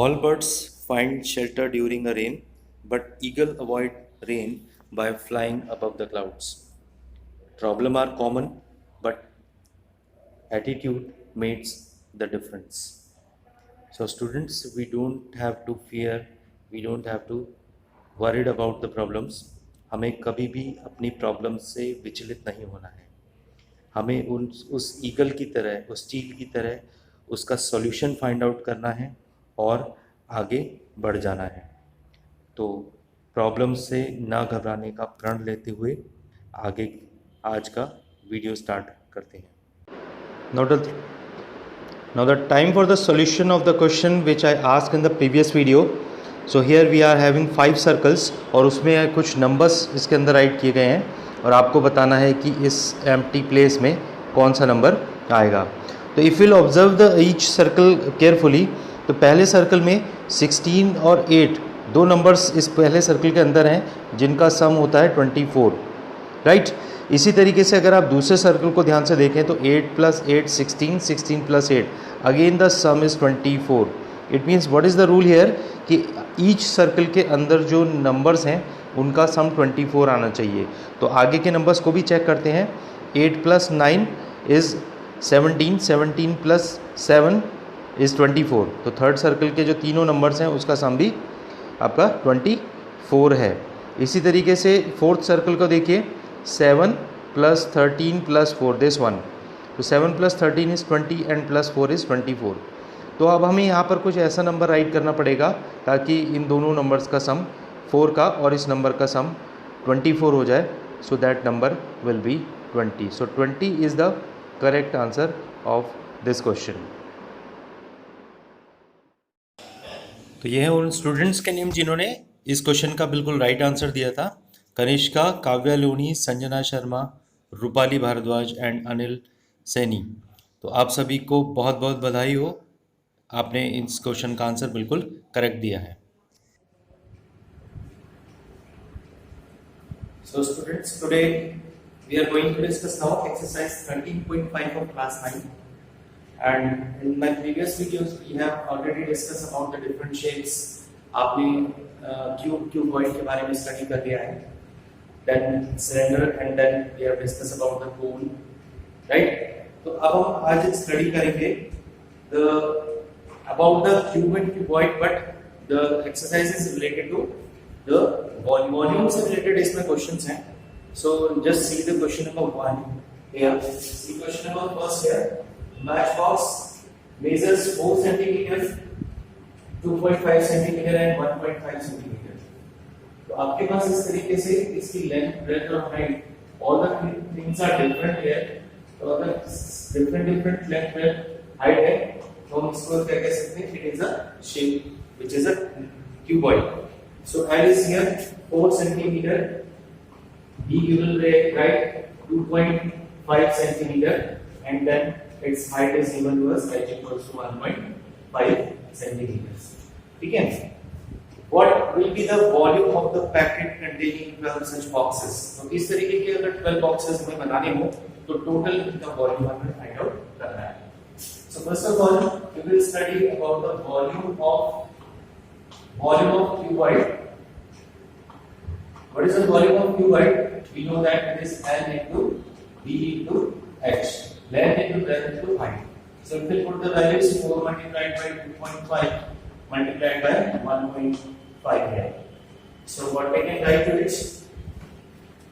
All birds find shelter during a rain, but eagle avoid rain by flying above the clouds. Problem are common, but attitude makes the difference. So students, we don't have to fear, we don't have to worried about the problems. हमें कभी भी अपनी problem से विचलित नहीं होना है. हमें उस ईगल की तरह, उस चील की तरह उसका सॉल्यूशन फाइंड आउट करना है और आगे बढ़ जाना है. तो प्रॉब्लम से ना घबराने का प्रण लेते हुए आगे आज का वीडियो स्टार्ट करते हैं. Now the time for the solution of the question which I asked in the previous video. So here we are having 5 circles और उसमें कुछ numbers इसके अंदर राइट किए गए हैं और आपको बताना है कि इस empty place में कौन सा नंबर आएगा. तो if you'll observe the each circle carefully, तो पहले सर्कल में 16 और 8 दो नंबर्स इस पहले सर्कल के अंदर हैं जिनका सम होता है 24, राइट. इसी तरीके से अगर आप दूसरे सर्कल को ध्यान से देखें तो 8 + 8 16, 16 + 8 again the some is 24. It means what is the rule here कि ईच सर्कल के अंदर जो नंबर्स हैं उनका सम 24 आना चाहिए. तो आगे के नंबर्स को भी चेक करते हैं. 8 + 9 इज़ 17, 17 + 7 इज़ 24. तो थर्ड सर्कल के जो तीनों नंबर्स हैं उसका सम भी आपका 24 है. इसी तरीके से फोर्थ सर्कल को देखिए. 7 + 13 + 4 दिस वन. तो 7 + 13 इज़ 20 एंड +4 इज़ 24. तो अब हमें यहाँ पर कुछ ऐसा नंबर राइट करना पड़ेगा ताकि इन दोनों नंबर्स का सम 4 का और इस नंबर का सम 24 हो जाए. So that number will be 20. So 20 is the correct answer of this question. तो ये हैं उन स्टूडेंट्स के नेम जिन्होंने इस क्वेश्चन का बिल्कुल राइट आंसर दिया था. कनिष्का, काव्या लोनी, संजना शर्मा, रूपाली भारद्वाज एंड अनिल सैनी. तो आप सभी को बहुत बहुत बधाई हो, आपने इस क्वेश्चन का आंसर बिल्कुल करेक्ट दिया है. So students, today we are going to discuss now exercise 13.5 of class 9. And in my previous videos we have already discussed about the different shapes. आपने cuboid के बारे में स्टडी कर लिया है. Then cylinder and then we have discussed about the cone, right? तो अब हम आज स्टडी करेंगे about the cube and cuboid, but the exercise is related to the volume से related इसमें questions हैं. So just see the question number 1 here. See question number first here. Matchbox measures 4 centimeter, 2.5 centimeter and 1.5 centimeter. तो आपके पास इस तरीके से इसकी length, breadth और height, all the things are different here. तो अगर different लेंथ, ब्रेड्थ, हाइट है तो हम इसको क्या कह सकते हैं? It is a shape which is a cuboid. So L is here 4 centimeter. B you will write 2.5 centimeter and then its height is given to us h equals to 1.5 centimeters. ठीक है? What will be the volume of the packet containing 12 such boxes? तो इस तरीके के अगर 12 boxes हमें बनाने हो तो total कितना volume हमें find out करना है. So first of all, we will study about the volume of cuboid. What is the volume of cuboid? We know that it is L into B into H, length into breadth into height. So if we put the values 4 multiplied by 2.5 multiplied by 1.5 here. So what we can write to it?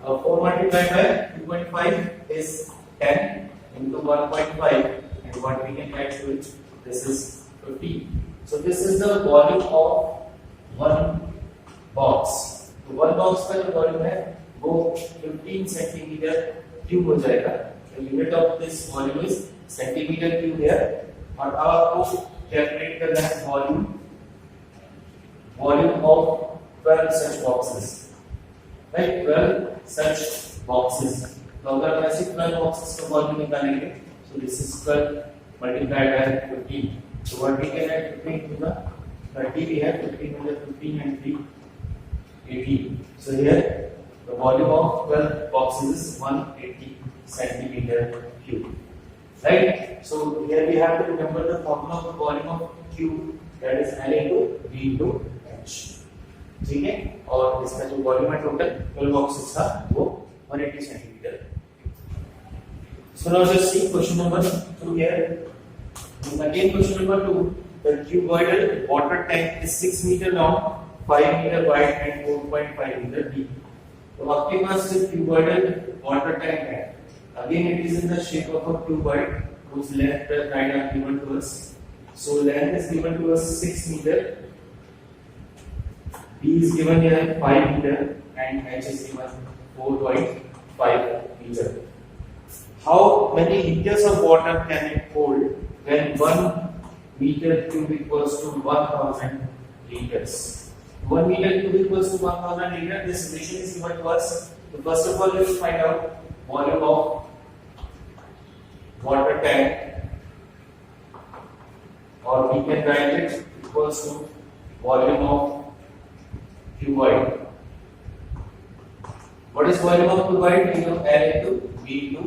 4 multiplied by 2.5 is 10 into 1.5, and what we can write to it? This is 50. So this is the volume of one box. तो one box का जो volume है वो 15 centimetre cube हो जाएगा. The unit of this volume is centimeter cube here. और अब आपको कैलकुलेट करना है volume of 12 such boxes, right? 12 such boxes. तो अगर हम ऐसे 12 boxes का वॉल्यूम निकालेंगे, so this is 12 multiplied by 15. So what we can add 15 to the 30 we have 15 under 15 and 3 18. So here the volume of 12 boxes is 180 centimeter cube, right? So here we have to remember the formula of the volume of cube that is L into V into H, ठीक है। और इसका जो volume है total 12 boxes का वो 180 centimetre. So now just see question number 2 here. Again question number 2, the cuboidal water tank is 6 meter long, 5 meter wide and 4.5 meter deep. तो आपके पास जो cuboidal water tank है, again it is in the shape of a cuboid whose length and height are given to us. So length is given to us 6 meter, D is given here 5 meter and H is given 4.5 meter. How many liters of water can it hold when 1 meter cube equals to 1000 liters? 1 meter cube equals to 1000 liters. This relation is given to us. So first of all, we will find out volume of water tank, or we can write it equals to volume of cuboid. What is volume of cuboid? We know L into V into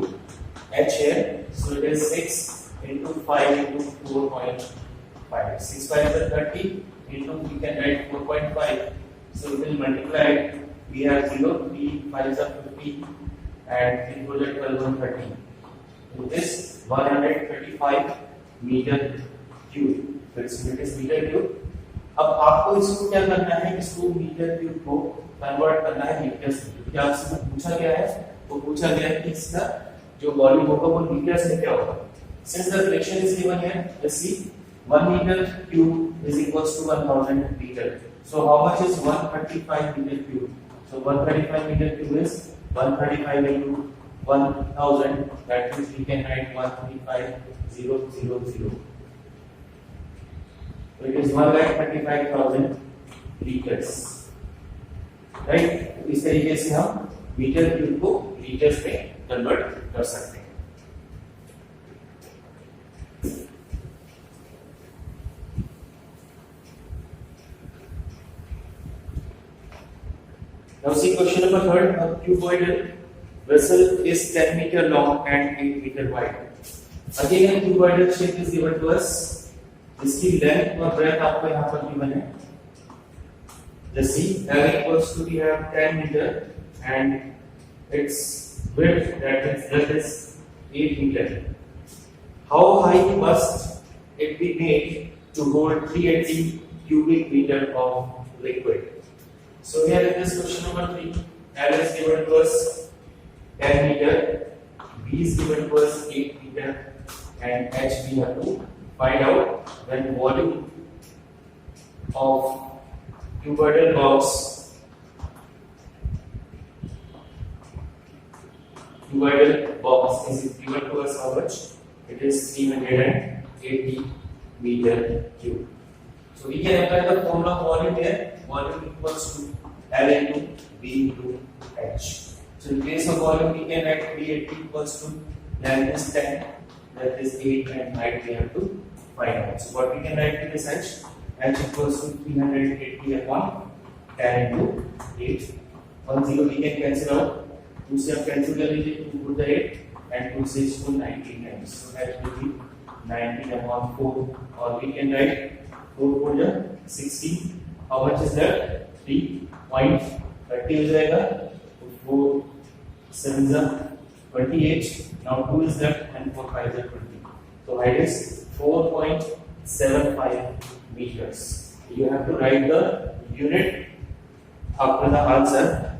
H here, so it is 6 into 5 into 4.5. 6 5 is 30 into, we can write 4.5. So we will multiply it. We have 0, 3 5 are 50, and 3 4 are 12 and 30. So this 135 meter cube. So its unit is meter cube. अब आपको इसको क्या करना है? इसको metre cube को convert करना है लीटर्स में। क्या आपसे पूछा गया है? वो पूछा गया है कि इसका जो वॉल्यूम होगा वो लीटर्स में क्या होगा। Since the relation is given here, let's see, 1 meter cube is equals to 1000 liter. So how much is 135 meter cube? So 135 meter cube is 135 into 1000. That means we can write 135000. So it is 1,35,000 liters. Right? तो इस तरीके से हम metre cube को litres में convert कर सकते हैं। Now see question number 3. A cuboidal vessel is 10 meter long and 8 meter wide. Again a cuboidal shape is given to us. इसकी लेंथ और ब्रेथ आपको यहाँ पर गिवन है। Just see, L equals to we have 10 meter and its width, that is 8 meter. How high must it be made to hold 380 cubic meter of liquid? So here in this question number 3, L is given to us 10 meter, B is given to us 8 meter, and H we have to find out when volume of cuboidal box is given to us how much? It is 380 meter cube. So we can apply the formula of volume here. Volume equals to L into V into H. So in case of volume, we can write 380 equals to length is 10, that is 8, and height we have to find out. So what we can write in this H? H equals to 380 upon 10 into 8. 1 0 we can cancel out. 2 से आप cancel कर लीजिए, 2 4 8 and 2 6 to 19 times. So H will be 19 upon 4, or we can write 4 4 16. How much is that? 3.30 हो जाएगा। 4 7 28. Now 2 is left and 4 5 20. So height is 4.75 meters. You have to write the unit after the answer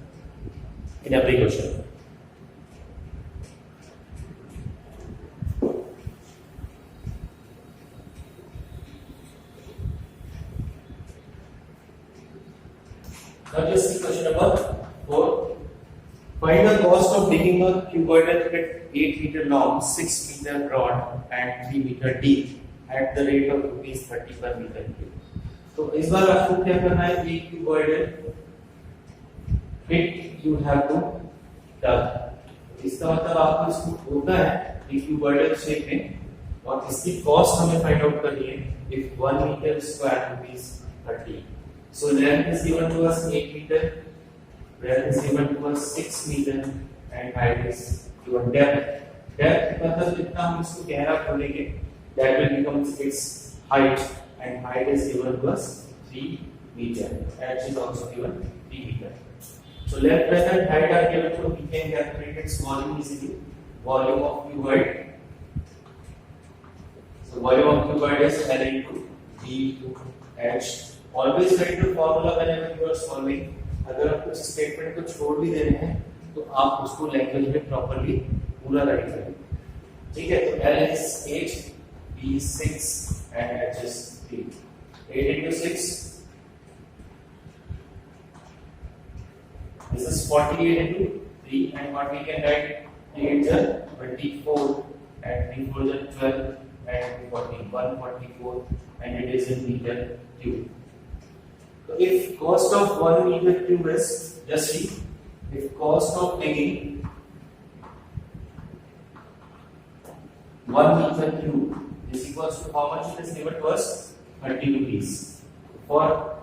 in every question. Now just see question number 4. Find the cost of digging a cuboidal pit 8 meter long, 6 meter broad and 3 meter deep at the rate of ₹30 per meter cube. तो इस बार आपको क्या करना है? एक cuboidal pit you have to dug. इसका मतलब आपको इसको खोदना है एक cuboidal shape में, और इसकी कॉस्ट हमें फाइंड आउट करनी है। If 1 meter square rupees 30. So length is given to us 8 meter, breadth is given to us 6 meter, and height is given depth. Depth मतलब जितना हम इसको गहरा खोलेंगे, that will become its height. and height is given to us 3 meter. H is also given 3 meter. So left, breadth and height are given, so we can calculate its volume easily. Volume of cuboid. So volume of cuboid is L into B into H. Always write the formula whenever you are solving. अगर आप कुछ statement को छोड़ भी दे रहे हैं तो आप उसको लैंग्वेज में प्रॉपर्ली पूरा राइट करें. ठीक है, तो L is 8, B is 6 and H is 3. 8 into 6. This is 48 into 3, and what we can write, 8 is 24 and 3 4 is 12 and 144 and it is in meter cube. So if cost of 1 meter cube is, just see, if cost of digging 1 meter cube is equals to how much it is given to us? 30 rupees. For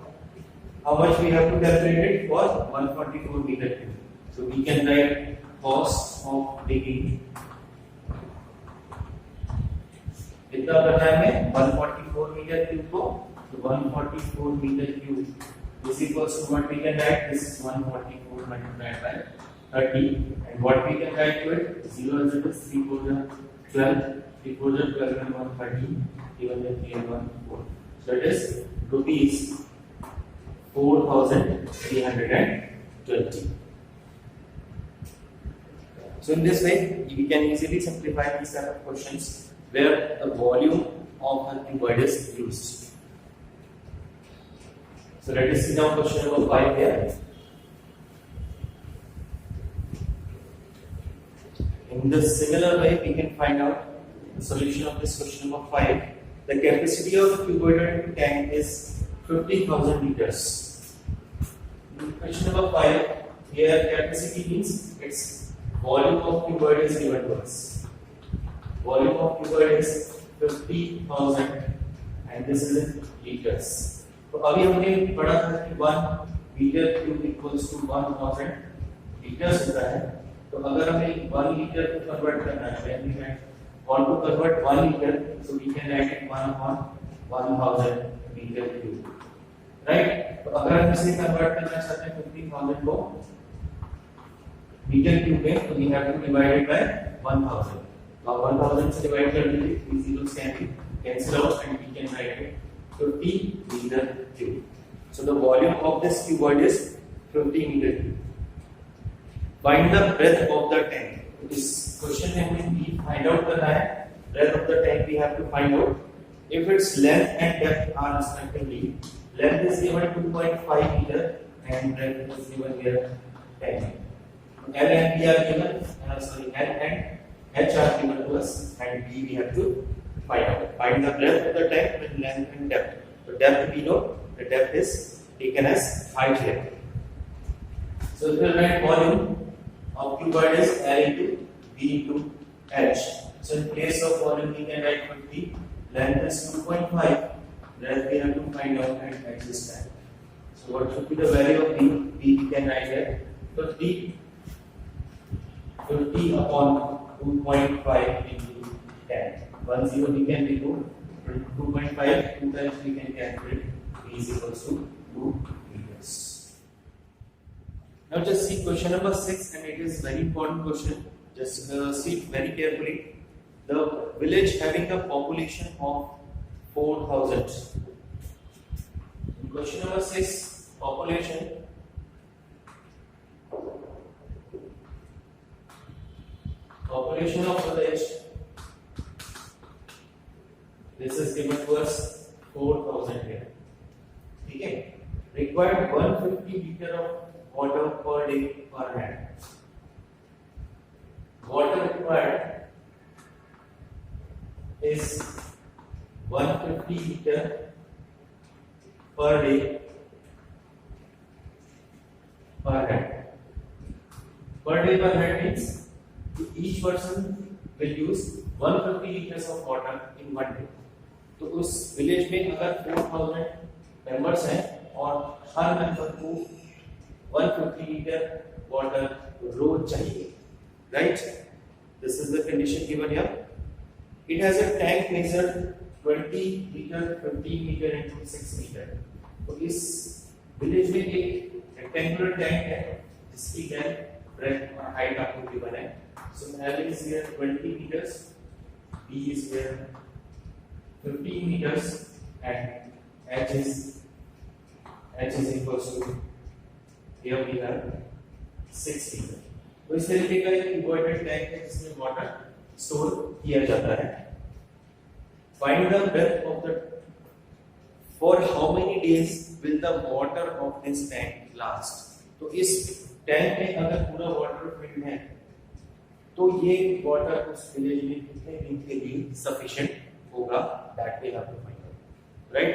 how much we have to calculate it? For 144 meter cube. So we can write cost of digging. कितना करना है हमें? 144 metre cube को. So 144 meter cube is equals to what we can write? This is 144 multiplied by 30, and what we can write to it? 0 is 3 4 12, 3 4 12 and 1 30, given the 3 and 1 4. So it is rupees 4,320. So in this way, we can easily simplify these type of questions where the volume of a cuboid is used. So let us see now question number 5 here. In the similar way, we can find out the solution of this question number 5. The capacity of a cuboid tank is 50,000 liters. In question number 5, here capacity means its volume of cuboid is given to us. Volume of cuboid is 50,000 and this is in liters. तो अभी हमने पढ़ा था कि 1 metre cube equals to 1000 litres होता है. तो अगर हमें 1 लीटर को कन्वर्ट करना है, when we want to convert 1 liter, so we can write it 1 upon 1000 meter cube, right? तो अगर हम इसे कन्वर्ट करना चाहते हैं 50,000 को मीटर क्यूब में, तो we have to divide it by 1000. तो 1000 से डिवाइड कर दीजिए, 3 zeros can be cancel out and we can write it 50 meter cube. So the volume of this cuboid is 50 meter cube. Find the breadth of the tank. इस question में हमें find out करना है breadth of the tank. We have to find out if its length and depth are respectively. Length is given 2.5 meter and breadth is given here 10. L and B are given. L and H are given to us, and B we have to find out. Find the breadth of the tank with length and depth. So depth we know, the depth is taken as height here. So if we write volume of cuboid is L into B into H. So in place of volume we can write 50. Length is 2.5. Breadth we have to find out and H is 10. So what should be the value of B? B we can write here 50 upon 2.5 into 10. 1 0 we can remove. 2.5 2 times we can calculate. B is equals to 2 meters. Now just see question number 6, and it is very important question. Just see it very carefully. The village having a population of 4,000. In question number 6, population. Population of village. This is given to us 4,000 here. Okay. Required 150 liter of water per day per hand. Water required is 150 liter per day per hand. Per day per hand means each person will use 150 liters of water in one day. तो उस village में अगर 4,000 members हैं और हर member को 150 litre water रोज चाहिए, right? This is the condition given here. It has a tank measured 20 metre, 15 metre into 6 metre. तो इस विलेज में एक रेक्टेंगुलर टैंक है जिसकी breadth और हाइट आपको गिवन है। So L is here 20 meters, B is here 15 meters, and H is equals to, here we have 6 meter। तो इस तरीके का एक इन्वर्टेड टैंक है जिसमें वाटर स्टोर किया जाता है। Find the depth of the, for how many days will the water of this tank last? तो इस टैंक में अगर पूरा वाटर फिल्ड है तो ये वाटर उस विलेज में कितने दिन के लिए सफिशिएंट होगा, that we have to find out, right?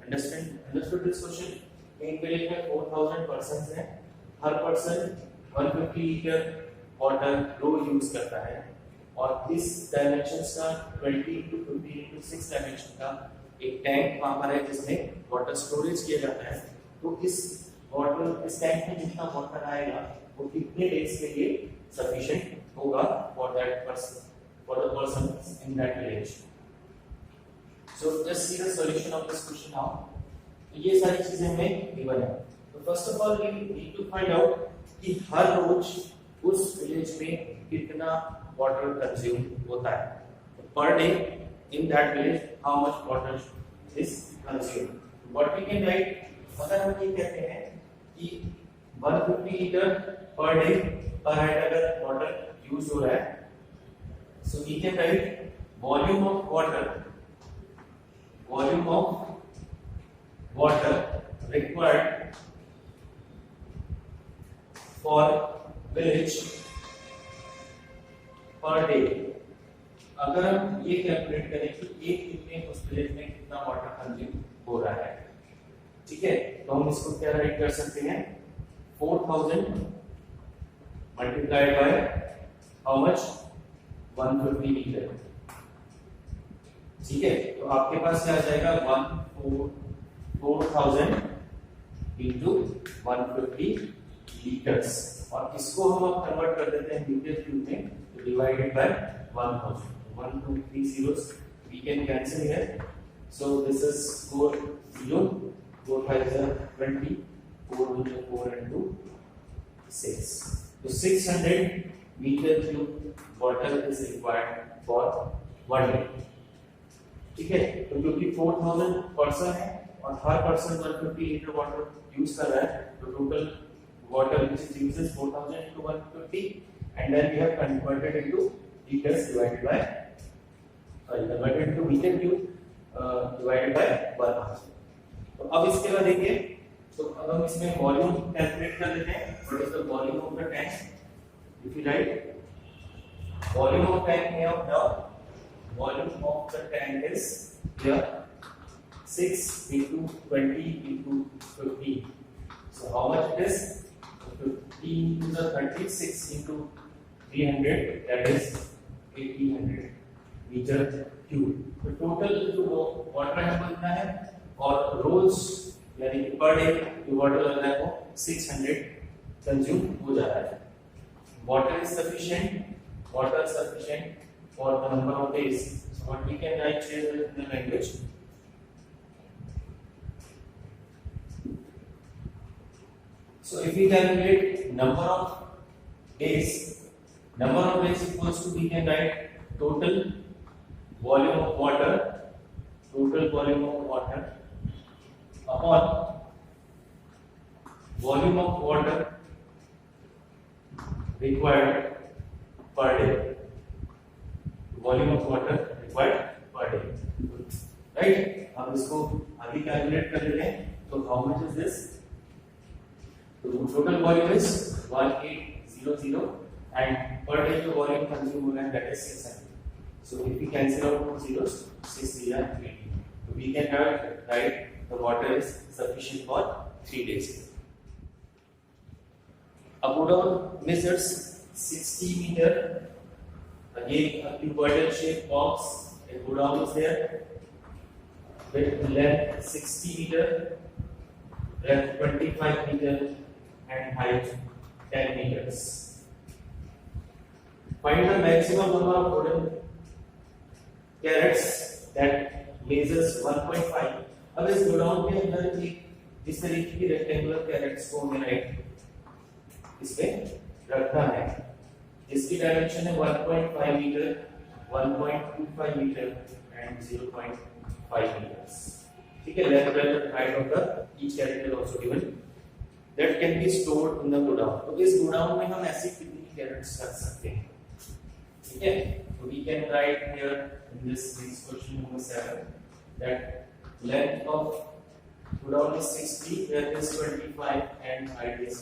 Understood this question. एक विलेज में 4000 पर्सन्स हैं, हर पर्सन 150 लीटर वाटर रोज यूज करता है, और इस डायमेंशंस का 20 into 50 into 6 डायमेंशन का एक टैंक वहां पर है जिसमें वाटर स्टोरेज किया जाता है। तो इस टैंक में जितना वाटर आएगा वो कितने डेज के लिए सफिशिएंट होगा for that person, for the person in that village. So just see the solution of this question now. तो ये सारी चीजें हमें गिवन है। तो first of all we need to find out कि हर रोज उस विलेज में कितना वाटर कंज्यूम होता है, per day in that village how much water is consumed. What we can write, अगर हम ये कहते हैं कि 150 लीटर पर डे पर हेड अगर वाटर यूज हो रहा है, so we can write volume of water required for village per day. अगर हम ये कैलकुलेट करें कि एक दिन में उस विलेज में कितना वाटर कंज्यूम हो रहा है, ठीक है, तो हम इसको क्या राइट कर सकते हैं, 4000 multiplied by how much, 150 litre, ठीक है। तो आपके पास क्या आ जाएगा, 4000 into 150 लीटर्स, और इसको हम अब कन्वर्ट कर देते हैं मीटर क्यूब में, तो divided by 1000, 1 2 3 zeros we can cancel here, so this is 4 0, 4 5 are 20, 4 1 are 4 and 2 6, so 600 meter cube water is required for 1 day, ठीक है। तो क्योंकि 4000 पर्सन है और हर पर्सन 150 लीटर वाटर यूज कर रहा है, तो total water which is used is 4000 into 150, and then we have converted into liters divided by converted into meter cube divided by 1000। तो अब इसके बाद देखिए, तो अब हम इसमें वॉल्यूम कैलकुलेट कर लेते हैं। What is the volume of the tank, if you right volume of tank here, now volume of the tank is here 6 into 20 into 50, so how much it is, 50 into the 36 into 300, that is 1800 metre cube. तो total जो water है वो इतना है, और रोज यानी पर day जो वाटर लग रहा है वो 600 कंज्यूम हो जा रहा है। Water is sufficient for the number of days, so what we can write here in the language, so if we calculate number of days equals to, we can write total volume of water upon volume of water required per day, right? अब इसको आगे calculate कर लेते हैं। तो how much is this, तो total volume is 1800 and per day जो volume consume हो रहा है that is 600, so if we cancel out 2 zeros, 6 3 are 80, so we can write the water is sufficient for 3 days। अब Woodall measures 60 meter, again a cuboidal shaped box, a Woodall is there with length 60 meter, breadth 25 meter and height 10 meters. Find the maximum number of wooden carrots that measures 1.5। अब इस godown के अंदर एक इस तरीके की rectangular crates को हमें राइट इसमें रखना है, जिसकी डायमेंशन है 1.5 मीटर, 1.25 मीटर एंड 0.5 meters। ठीक है, length and height of the each crate is also given that can be stored in the godown. तो इस गोडाउन में हम ऐसी कितनी कैरेट्स रख सकते हैं? ठीक है, so we can write here in this question number 7 that length of godown is 60, breadth is 25 and height is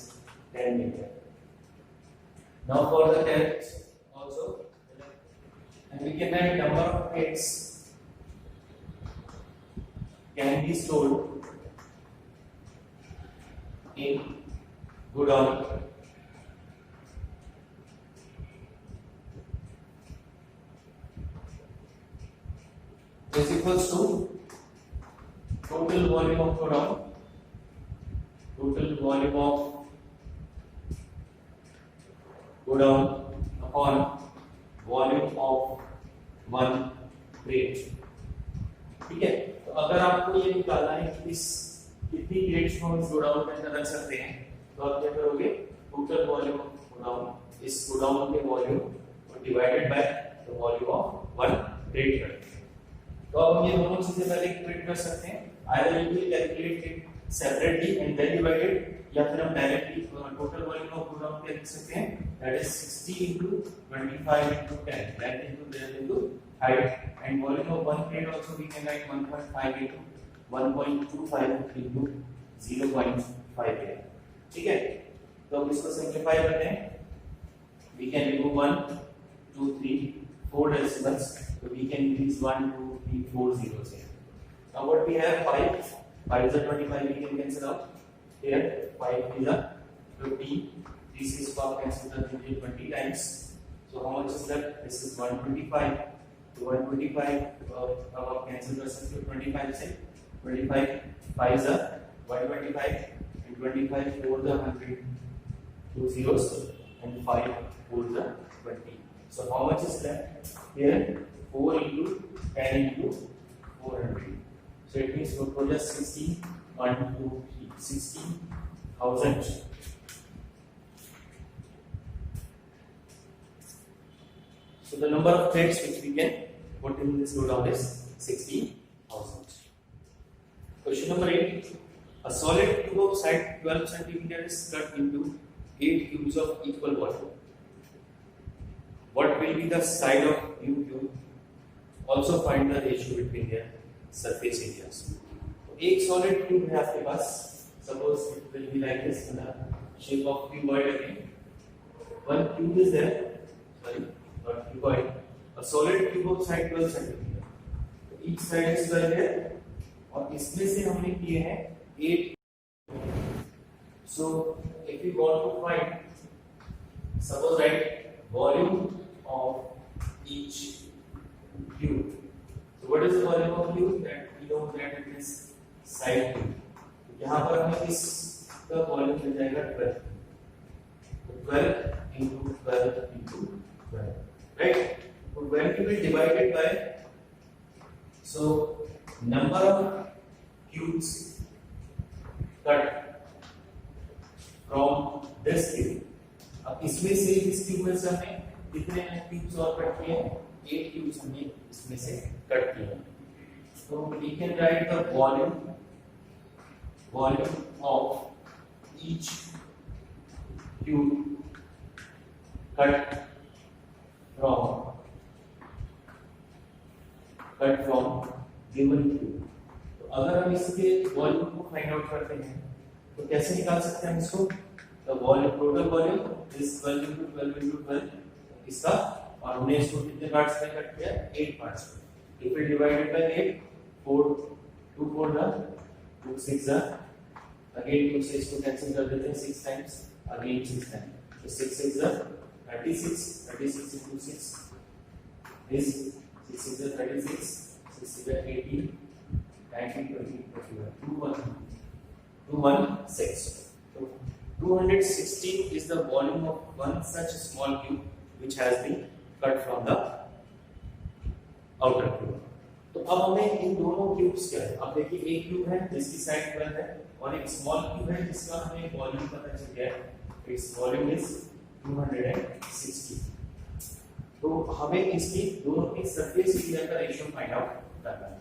10 meter. Now for the tenth also, and we can write number of crates can be stored in godown is equals to total volume of godown, total volume of godown upon volume of one crate। ठीक है, तो अगर आपको ये निकालना है कि इस कितनी क्रेट्स को हम इस गोडाउन के अंदर रख सकते हैं, तो आप क्या करोगे? टोटल वॉल्यूम ऑफ गोडाउन, इस गोडाउन के वॉल्यूम को divided by the volume of one crate करते हैं। तो अब हम ये दोनों चीजें पहले कैलकुलेट कर सकते हैं, either you will calculate it separately and then divided, या फिर हम directly total volume of godown पे लिख सकते हैं, that is 60 into 25 into 10, length into breadth into height, and volume of one crate also we can write 1.5 into 1.25 into 0.5 है। ठीक है, तो अब इसको सिंपलीफाई करते हैं, we can remove 1 2 3 4 decimals, so we can increase 1 2 3 4 zeros here। Now what we have 5 is a 25, we can cancel out here, 5 is a 50, this is for cancel the 20 times, so how much is that? This is 125, so 125 अब cancel कर सकते हो 25 से, 25 5 is a 125 and 25 4 the 100, 2 zeros and 5 4 the 20, so how much is left here? 4 into 10 into 400, so it means what was just 60 1 2 3 60,000। So the number of threads which we can put in this godown is 60,000। Question number 8, a solid cube of side 12 cm is cut into 8 cubes of equal volume. What will be the side of new cube? Also find the ratio between their surface areas। तो एक solid cube है आपके पास, suppose it will be like this in the shape of cuboid again। One cube is there, sorry, not cuboid, a solid cube of side 12 cm। तो each side is 12 है, और इसमें से हमने किए हैं 8। So if you want to find, suppose write volume of each cube। So what is the volume of cube? That we know that it is side cube। यहाँ पर हमें इसका वॉल्यूम मिल जाएगा 12, तो 12 into 12 into 12, right? तो 12 to be divided by, so number of cubes cut from this cube। अब इसमें से इस क्यूब में से हमें कितने क्यूब्स और कट किए हैं? 8 क्यूब्स हमने इसमें से कट किए हैं। तो we can write the volume of each cube cut from given cube। तो अगर हम इसके वॉल्यूम को फाइंड आउट करते हैं तो कैसे निकाल सकते हैं इसको? The volume, total volume is 12 into 12 into 12 इसका, और हमने इसको कितने पार्ट्स में कट किया? 8 पार्ट्स में। If we divided by 8, 4 2 4 the 2 6 the, again 2 6 को कैंसिल कर देते हैं 6 times, again 6 times, so 6 6 the 36, 36 into 6 is 6 is the 36, 6 is the 18, 19 20 21 216। So 216 is the volume of one such small cube which has been cut from the outer cube। तो अब हमें इन दोनों cubes क्या है, अब देखिए एक क्यूब है जिसकी साइड 12 है और एक स्मॉल क्यूब है जिसका हमें वॉल्यूम पता चल गया है, इट्स वॉल्यूम इज 260। तो हमें इसकी दोनों की सरफेस एरिया का रेशियो फाइंड आउट करना है।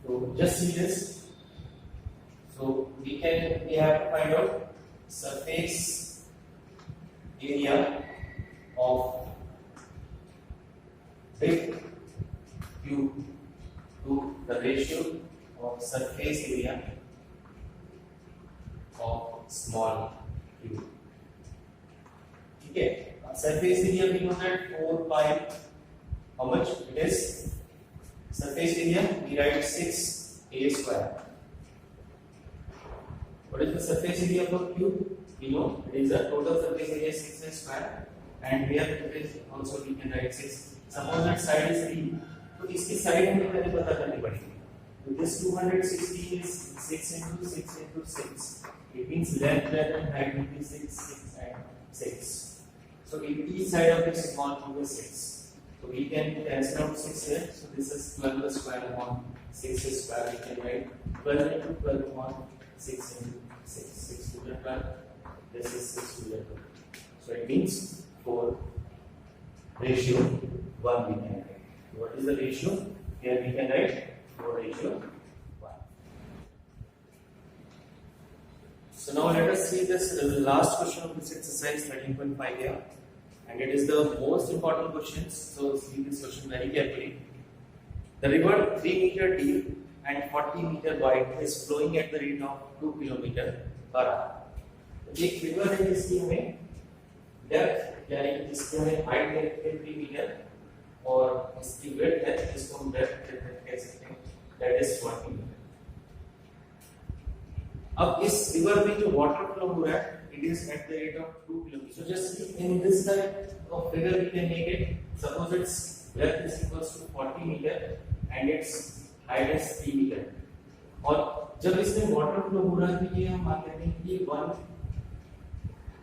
तो just see this, so we have to find out surface area of big cube to the ratio of surface area of small cube. ठीक है, अब surface area we know that 4 pi, how much it is? Surface area we write 6a square. What is the surface area of a cube? We know it is the total surface area 6a square, and here it is also we can write 6. Suppose that side is 3, तो इसकी side हमें पहले पता करनी पड़ेगी। तो this 260 is 6 into 6 into 6. It means length and height will be 6, 6 and 6. So each side of this small cube is 6. So we can cancel out 6 here. So this is 12 square upon 6 square. We can write 12 into 12 upon 6 into 6. 6 to the 12. This is 6 to the 12. So it means 4 ratio 1 we can write. What is the ratio? Here we can write 4 ratio 1. So now let us see this last question of this exercise 13.5 here, and it is the most important question. So see this question very carefully. The river 3 meter deep and 40 meter wide is flowing at the rate of 2 km per hour. एक river है जिसकी हमें depth यानी कि जिसकी हमें height है 3 metre और इसकी विड्थ है जिसको हम डेप्थ कह सकते हैं, दैट इज 40 मीटर। अब इस रिवर में जो वाटर फ्लो हो रहा है it is at the rate of 2 kilometre. So just in this type of figure we can make it, suppose its width is equals to 40 metre and its height is 3 metre. और जब इसमें water flow हो रहा है तो ये हम मान लेते हैं कि 1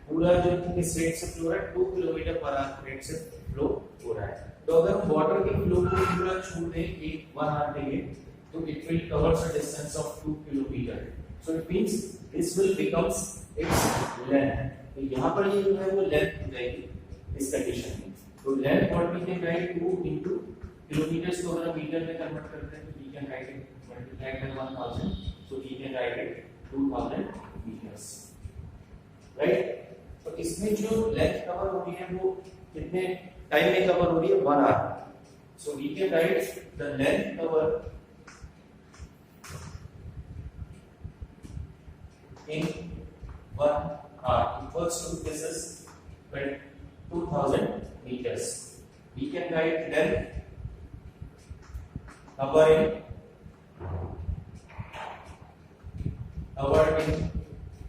पूरा जो किस रेट से फ्लो हो रहा है 2 किलोमीटर पर आवर रेट से फ्लो हो रहा है। तो अगर हम वाटर के फ्लो को पूरा छोड़ दें 1 आवर के लिए तो it will covers a distance of 2 kilometre. So it means this will becomes its length. तो यहां पर ये जो है वो लेंथ हो जाएगी इस कंडीशन में। तो length what we can write 2 into kilometres को अगर मीटर में कन्वर्ट करते हैं तो we can write it multiply by 1000, so we can write it 2000 metres, right. तो इसमें जो लेंथ कवर हो रही है वो कितने टाइम में कवर हो रही है 1 hour. So we can write the length cover in 1 hour equals to this is 2000 meters. We can write length cover in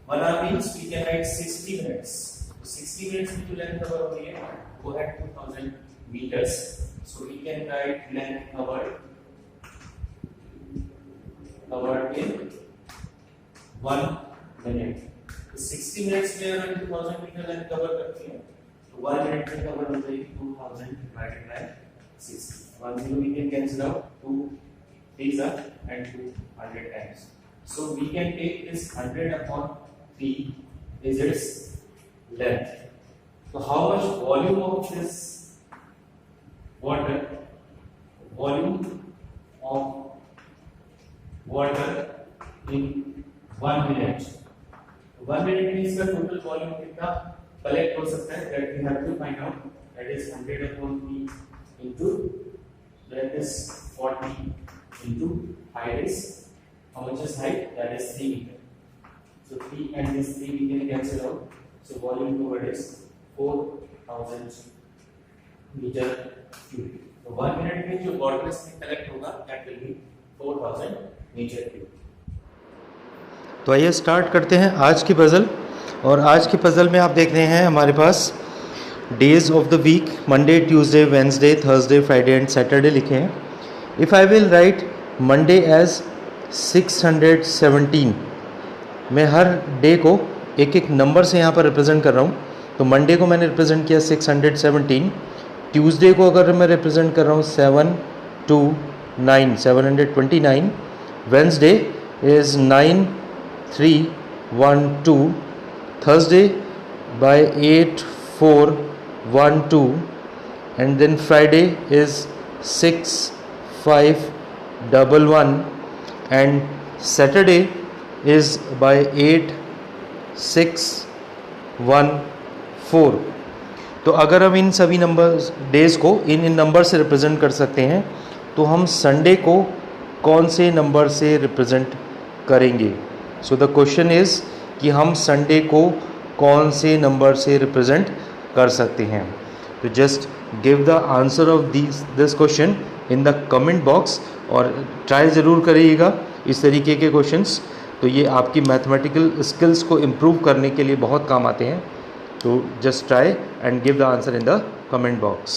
1 hour means we can write 60 minutes. So 60 minutes में जो length cover हो रही है वो है 2000 meters. So we can write length covered in 1 minute. तो 60 minutes में अगर 2000 मीटर लेंथ कवर करती है तो 1 मिनट में कवर हो जाएगी 2000 divided by 60. 10 we can cancel out, 2 these are and 2 100 times. So we can take this 100 upon 3 is its length. So how much volume of this water? Volume of water in 1 minute. 1 minute में इसका total volume कितना collect हो सकता है, that we have to find out, that is 100 upon 3 into that is 40 into height is how much is height, that is 3 meter. So 3 and this 3 we can cancel out, so volume covered is 4000 meter cube. So 1 minute में जो water इसमें collect होगा that will be 4000 meter cube. तो आइए start करते हैं आज की पज़ल। और आज की पज़ल में आप देख रहे हैं हमारे पास days of the week Monday, Tuesday, Wednesday, Thursday, Friday and Saturday लिखे हैं। If I will write Monday as 617, मैं हर डे को एक एक नंबर से यहाँ पर रिप्रेजेंट कर रहा हूँ। तो मंडे को मैंने रिप्रेजेंट किया 617, ट्यूसडे को अगर मैं रिप्रेजेंट कर रहा हूँ 7, 2, 9, 729. Wednesday is 9, 3, 1, 2. Thursday by 8, 4, 1, 2. And then Friday is 6, 5, 1, 1. And Saturday is by 8, 6, 1, 4. तो अगर हम इन सभी नंबर्स डेज़ को इन नंबर से रिप्रेजेंट कर सकते हैं तो हम संडे को कौन से नंबर से रिप्रेजेंट करेंगे? सो द क्वेश्चन इज़ कि हम संडे को कौन से नंबर से रिप्रेजेंट कर सकते हैं? तो just give the answer of this question in the comment box और ट्राई ज़रूर करिएगा इस तरीके के क्वेश्चंस। तो ये आपकी मैथमेटिकल स्किल्स को इम्प्रूव करने के लिए बहुत काम आते हैं। तो just try and give the answer in the comment box.